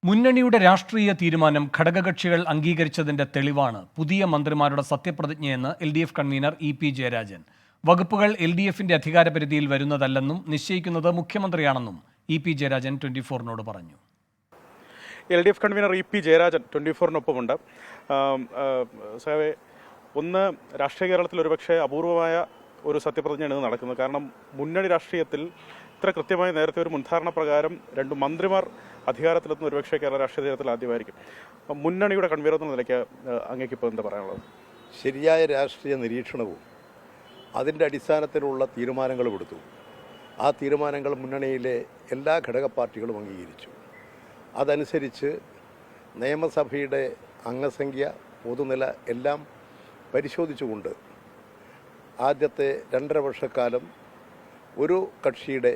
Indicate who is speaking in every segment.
Speaker 1: മുന്നണിയുടെ രാഷ്ട്രീയ തീരുമാനം ഘടകകക്ഷികൾ അംഗീകരിച്ചതിന്റെ തെളിവാണ് പുതിയ മന്ത്രിമാരുടെ സത്യപ്രതിജ്ഞയെന്ന് LDF കൺവീനർ EP ജയരാജൻ. വകുപ്പുകൾ LDFന്റെ അധികാരപരിധിയിൽ വരുന്നതല്ലെന്നും നിശ്ചയിക്കുന്നത് മുഖ്യമന്ത്രിയാണെന്നും EP ജയരാജൻ 24നോട് പറഞ്ഞു.
Speaker 2: LDF കൺവീനർ EP ജയരാജൻ 24നൊപ്പമുണ്ട്. ഒന്ന്, രാഷ്ട്രീയ കേരളത്തിൽ ഒരുപക്ഷെ അപൂർവമായ ഒരു സത്യപ്രതിജ്ഞയാണ് ഇത് നടക്കുന്നത്. കാരണം മുന്നണി രാഷ്ട്രീയത്തിൽ ഇത്ര കൃത്യമായി നേരത്തെ ഒരു മുൻധാരണ പ്രകാരം രണ്ട് മന്ത്രിമാർ അധികാരത്തിലെത്തുന്ന ഒരുപക്ഷെ കേരള രാഷ്ട്രീയ തലത്തിൽ ആദ്യമായിരിക്കും. മുന്നണിയുടെ കൺവീനർ എന്ന നിലയ്ക്ക് അങ്ങേക്ക് ഇപ്പോൾ എന്താ പറയാനുള്ളത്?
Speaker 3: ശരിയായ രാഷ്ട്രീയ നിരീക്ഷണവും അതിൻ്റെ അടിസ്ഥാനത്തിലുള്ള തീരുമാനങ്ങളും എടുത്തു. ആ തീരുമാനങ്ങൾ മുന്നണിയിലെ എല്ലാ ഘടക പാർട്ടികളും അംഗീകരിച്ചു. അതനുസരിച്ച് നിയമസഭയുടെ അംഗസംഖ്യ, പൊതുനില എല്ലാം പരിശോധിച്ചുകൊണ്ട് ആദ്യത്തെ 2.5 വർഷക്കാലം ഒരു കക്ഷിയുടെ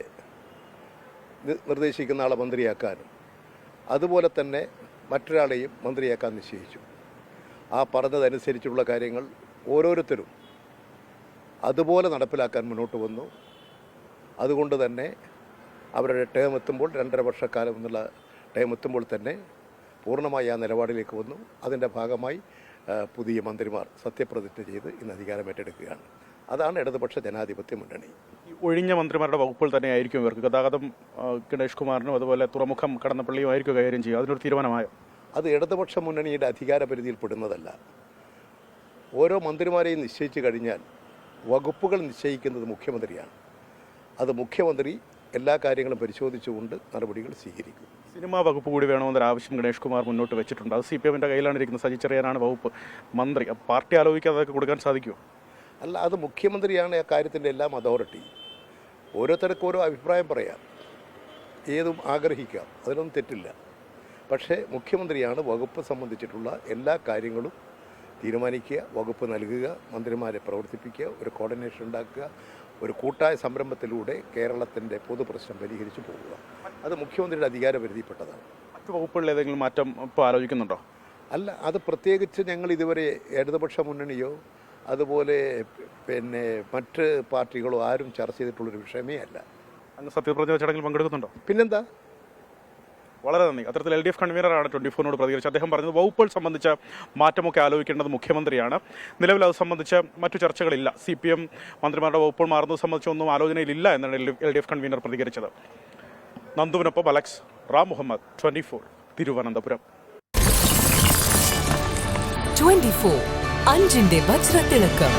Speaker 3: നിർദ്ദേശിക്കുന്ന ആളെ മന്ത്രിയാക്കാനും അതുപോലെ തന്നെ മറ്റൊരാളെയും മന്ത്രിയാക്കാൻ നിശ്ചയിച്ചു. ആ പറഞ്ഞതനുസരിച്ചുള്ള കാര്യങ്ങൾ ഓരോരുത്തരും അതുപോലെ നടപ്പിലാക്കാൻ മുന്നോട്ട് വന്നു. അതുകൊണ്ട് തന്നെ അവരുടെ ടേം എത്തുമ്പോൾ 2.5 വർഷക്കാലം എന്നുള്ള ടേം എത്തുമ്പോൾ തന്നെ പൂർണ്ണമായി ആ നിലപാടിലേക്ക് വന്നു. അതിൻ്റെ ഭാഗമായി പുതിയ മന്ത്രിമാർ സത്യപ്രതിജ്ഞ ചെയ്ത് ഇന്ന് അധികാരം ഏറ്റെടുക്കുകയാണ്. അതാണ് ഇടതുപക്ഷ ജനാധിപത്യ മുന്നണി.
Speaker 2: ഒഴിഞ്ഞ മന്ത്രിമാരുടെ വകുപ്പുകൾ തന്നെ ആയിരിക്കും ഇവർക്ക്. ഗതാഗതം ഗണേഷ് കുമാറിനും അതുപോലെ തുറമുഖം കടന്നപ്പള്ളിയും ആയിരിക്കും കൈകാര്യം ചെയ്യുക. അതിനൊരു തീരുമാനമായോ?
Speaker 3: അത് ഇടതുപക്ഷ മുന്നണിയുടെ അധികാര പരിധിയിൽ പെടുന്നതല്ല. ഓരോ മന്ത്രിമാരെയും നിശ്ചയിച്ചു കഴിഞ്ഞാൽ വകുപ്പുകൾ നിശ്ചയിക്കുന്നത് മുഖ്യമന്ത്രിയാണ്. അത് മുഖ്യമന്ത്രി എല്ലാ കാര്യങ്ങളും പരിശോധിച്ചുകൊണ്ട് നടപടികൾ സ്വീകരിക്കും.
Speaker 2: സിനിമാ വകുപ്പ് കൂടി വേണമെന്നൊരു ആവശ്യം ഗണേഷ് കുമാർ മുന്നോട്ട് വെച്ചിട്ടുണ്ട്. അത് CPMന്റെ കയ്യിലാണ് ഇരിക്കുന്നത്. സജി ചെറിയാനാണ് വകുപ്പ് മന്ത്രി. പാർട്ടി ആലോചിക്കാതെ അതൊക്കെ കൊടുക്കാൻ സാധിക്കുമോ?
Speaker 3: അല്ല, അത് മുഖ്യമന്ത്രിയാണ് ആ കാര്യത്തിൻ്റെ എല്ലാം അതോറിറ്റി. ഓരോരുത്തർക്കും ഓരോ അഭിപ്രായം പറയാം, ഏതും ആഗ്രഹിക്കാം, അതിനൊന്നും തെറ്റില്ല. പക്ഷേ മുഖ്യമന്ത്രിയാണ് വകുപ്പ് സംബന്ധിച്ചിട്ടുള്ള എല്ലാ കാര്യങ്ങളും തീരുമാനിക്കുക, വകുപ്പ് നൽകുക, മന്ത്രിമാരെ പ്രവർത്തിപ്പിക്കുക, ഒരു കോർഡിനേഷൻ ഉണ്ടാക്കുക, ഒരു കൂട്ടായ സംരംഭത്തിലൂടെ കേരളത്തിൻ്റെ പൊതുപ്രശ്നം പരിഹരിച്ചു പോകുക. അത് മുഖ്യമന്ത്രിയുടെ അധികാരപരിധിപ്പെട്ടതാണ്.
Speaker 2: മറ്റു വകുപ്പുകളിൽ ഏതെങ്കിലും മാറ്റം ഇപ്പോൾ ആലോചിക്കുന്നുണ്ടോ?
Speaker 3: അല്ല, അത് പ്രത്യേകിച്ച് ഞങ്ങൾ ഇതുവരെ ഇടതുപക്ഷ മുന്നണിയോ അതുപോലെ മറ്റ് പാർട്ടികളോ ആരും ചർച്ച ചെയ്തിട്ടുള്ളൊരു വിഷയമേ അല്ല.
Speaker 2: അങ്ങ് സത്യപ്രതിജ്ഞ ചടങ്ങിൽ പങ്കെടുക്കുന്നുണ്ടോ?
Speaker 3: പിന്നെന്താ.
Speaker 2: വളരെ നന്ദി. അത്തരത്തിൽ LDF കൺവീനറാണ് 24നോട് പ്രതികരിച്ചത്. അദ്ദേഹം പറഞ്ഞത് വകുപ്പുകൾ സംബന്ധിച്ച മാറ്റമൊക്കെ ആലോചിക്കേണ്ടത് മുഖ്യമന്ത്രിയാണ്. നിലവിൽ അത് സംബന്ധിച്ച് മറ്റു ചർച്ചകളില്ല. CPM മന്ത്രിമാരുടെ വകുപ്പുകൾ മാറുന്നത് സംബന്ധിച്ചൊന്നും ആലോചനയിലില്ല എന്നാണ് LDF കൺവീനർ പ്രതികരിച്ചത്. നന്ദുവിനൊപ്പം അലക്സ്, റാം മുഹമ്മദ്, 24 തിരുവനന്തപുരം.
Speaker 4: 24 അഞ്ചിന്റെ വജ്രത്തിളക്കം.